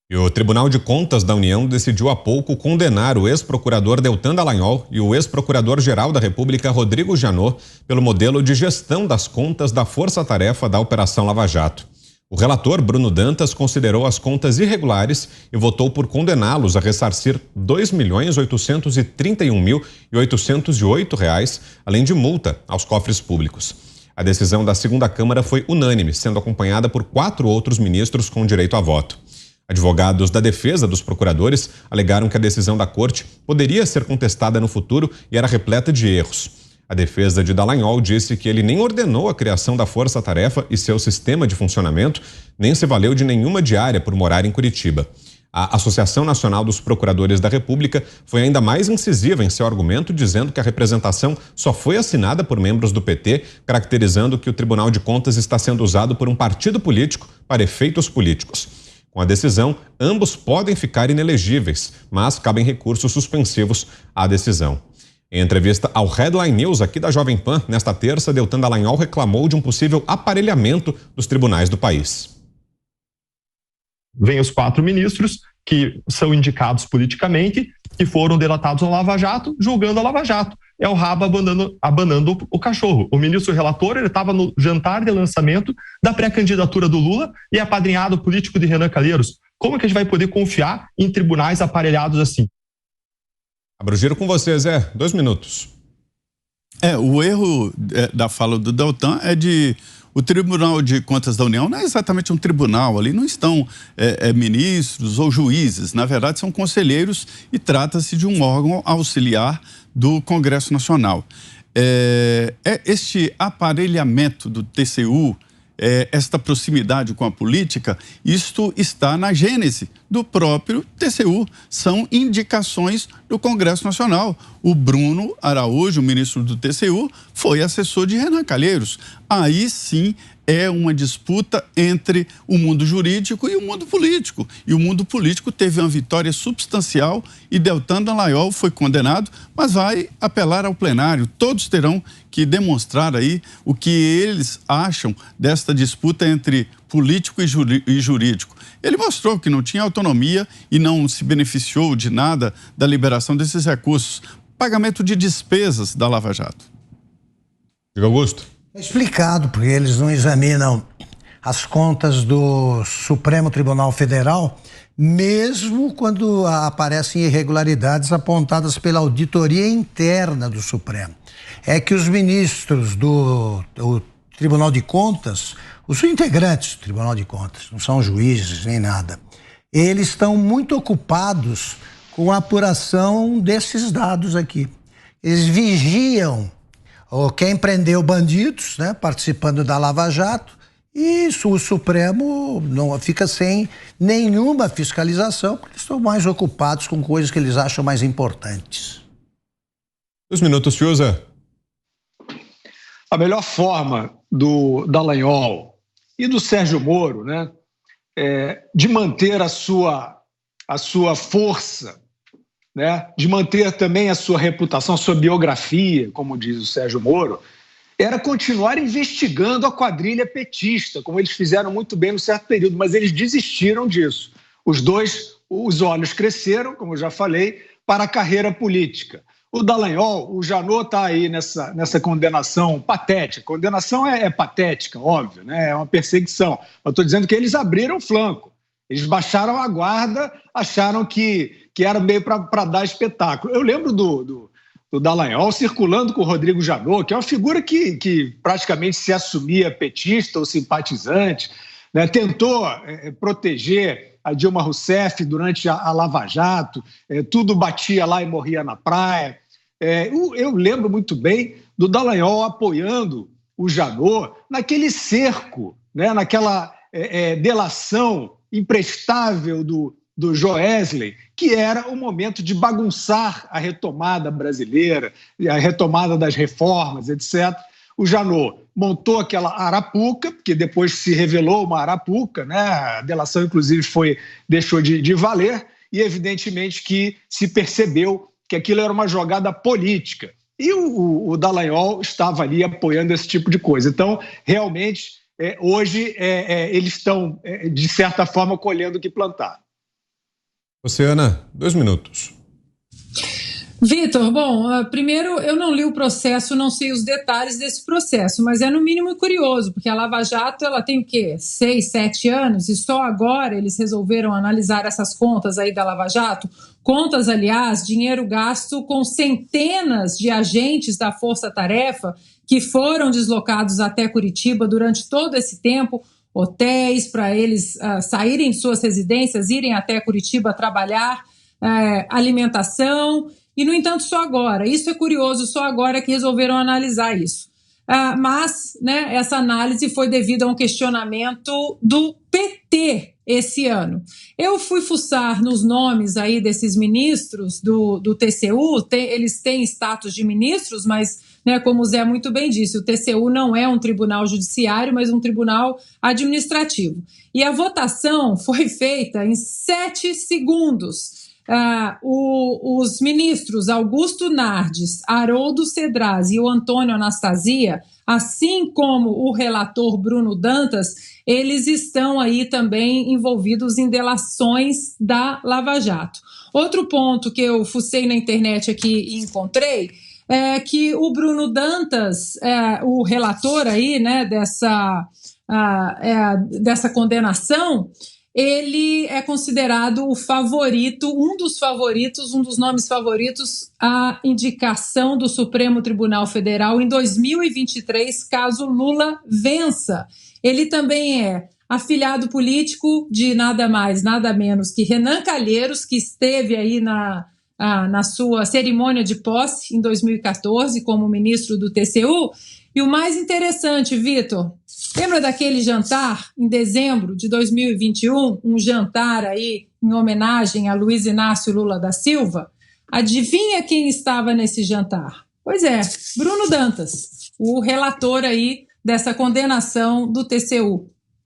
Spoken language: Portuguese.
E o Tribunal de Contas da União decidiu há pouco condenar o ex-procurador Deltan Dallagnol e o ex-procurador-geral da República, Rodrigo Janot, pelo modelo de gestão das contas da Força-Tarefa da Operação Lava Jato. O relator, Bruno Dantas, considerou as contas irregulares e votou por condená-los a ressarcir R$ 2.831.808, além de multa aos cofres públicos. A decisão da segunda Câmara foi unânime, sendo acompanhada por 4 outros ministros com direito a voto. Advogados da defesa dos procuradores alegaram que a decisão da corte poderia ser contestada no futuro e era repleta de erros. A defesa de Dallagnol disse que ele nem ordenou a criação da Força-Tarefa e seu sistema de funcionamento, nem se valeu de nenhuma diária por morar em Curitiba. A Associação Nacional dos Procuradores da República foi ainda mais incisiva em seu argumento, dizendo que a representação só foi assinada por membros do PT, caracterizando que o Tribunal de Contas está sendo usado por um partido político para efeitos políticos. Com a decisão, ambos podem ficar inelegíveis, mas cabem recursos suspensivos à decisão. Em entrevista ao Headline News aqui da Jovem Pan, nesta terça, Deltan Dallagnol reclamou de um possível aparelhamento dos tribunais do país. Vêm os 4 ministros que são indicados politicamente, que foram delatados na Lava Jato, julgando a Lava Jato. É o rabo abanando o cachorro. O ministro relator, ele estava no jantar de lançamento da pré-candidatura do Lula e é apadrinhado político de Renan Calheiros. Como que a gente vai poder confiar em tribunais aparelhados assim? Abro o giro com você, Zé. 2 minutos. O erro da fala do Deltan é de... O Tribunal de Contas da União não é exatamente um tribunal, ali não estão ministros ou juízes, na verdade são conselheiros e trata-se de um órgão auxiliar do Congresso Nacional. Este aparelhamento do TCU, esta proximidade com a política, isto está na gênese do próprio TCU, são indicações do Congresso Nacional. O Bruno Araújo, ministro do TCU, foi assessor de Renan Calheiros. Aí sim é uma disputa entre o mundo jurídico e o mundo político. E o mundo político teve uma vitória substancial e Deltan Dallagnol foi condenado, mas vai apelar ao plenário. Todos terão que demonstrar aí o que eles acham desta disputa entre político e jurídico. Ele mostrou que não tinha autonomia e não se beneficiou de nada da liberação desses recursos. Pagamento de despesas da Lava Jato. Augusto. É explicado, porque eles não examinam as contas do Supremo Tribunal Federal, mesmo quando aparecem irregularidades apontadas pela auditoria interna do Supremo. É que os ministros do Tribunal de Contas, os integrantes do Tribunal de Contas, não são juízes nem nada, eles estão muito ocupados com a apuração desses dados aqui. Eles vigiam quem prendeu bandidos, né, participando da Lava Jato, e o Supremo não fica sem nenhuma fiscalização, porque eles estão mais ocupados com coisas que eles acham mais importantes. 2 minutos, Fiuza. A melhor forma do Dallagnol e do Sérgio Moro, né, de manter a sua força, né, de manter também a sua reputação, a sua biografia, como diz o Sérgio Moro, era continuar investigando a quadrilha petista, como eles fizeram muito bem no certo período, mas eles desistiram disso. Os olhos cresceram, como eu já falei, para a carreira política. O Dallagnol, o Janot está aí nessa condenação patética. Condenação é patética, óbvio, né? É uma perseguição. Eu estou dizendo que eles abriram flanco. Eles baixaram a guarda, acharam que era meio para dar espetáculo. Eu lembro do Dallagnol circulando com o Rodrigo Janot, que é uma figura que praticamente se assumia petista ou simpatizante, né? Tentou proteger a Dilma Rousseff durante a Lava Jato, tudo batia lá e morria na praia. Eu lembro muito bem do Dallagnol apoiando o Janot naquele cerco, né? Naquela delação imprestável do Joesley, que era o momento de bagunçar a retomada brasileira, a retomada das reformas, etc. O Janot montou aquela arapuca, que depois se revelou uma arapuca, né? A delação, inclusive, deixou de valer, e evidentemente que se percebeu que aquilo era uma jogada política. E o Dallagnol estava ali apoiando esse tipo de coisa. Então, realmente, hoje eles estão, de certa forma, colhendo o que plantaram. Oceana, 2 minutos. Vitor, bom, primeiro eu não li o processo, não sei os detalhes desse processo, mas é no mínimo curioso, porque a Lava Jato ela tem o quê? 6, 7 anos e só agora eles resolveram analisar essas contas aí da Lava Jato. Contas, aliás, dinheiro gasto com centenas de agentes da Força Tarefa que foram deslocados até Curitiba durante todo esse tempo, hotéis para eles saírem de suas residências, irem até Curitiba trabalhar, alimentação. E, no entanto, só agora, isso é curioso, só agora que resolveram analisar isso. Mas, né, essa análise foi devido a um questionamento do PT esse ano. Eu fui fuçar nos nomes aí desses ministros do TCU, eles têm status de ministros, mas, né, como o Zé muito bem disse, o TCU não é um tribunal judiciário, mas um tribunal administrativo. E a votação foi feita em 7 segundos. Os ministros Augusto Nardes, Haroldo Cedraz e o Antônio Anastasia, assim como o relator Bruno Dantas, eles estão aí também envolvidos em delações da Lava Jato. Outro ponto que eu fucei na internet aqui e encontrei é que o Bruno Dantas, o relator aí, né, dessa condenação, ele é considerado o favorito, um dos nomes favoritos à indicação do Supremo Tribunal Federal em 2023, caso Lula vença. Ele também é afiliado político de nada mais, nada menos que Renan Calheiros, que esteve aí na sua cerimônia de posse em 2014 como ministro do TCU. E o mais interessante, Vitor, lembra daquele jantar em dezembro de 2021, um jantar aí em homenagem a Luiz Inácio Lula da Silva? Adivinha quem estava nesse jantar? Pois é, Bruno Dantas, o relator aí dessa condenação do TCU.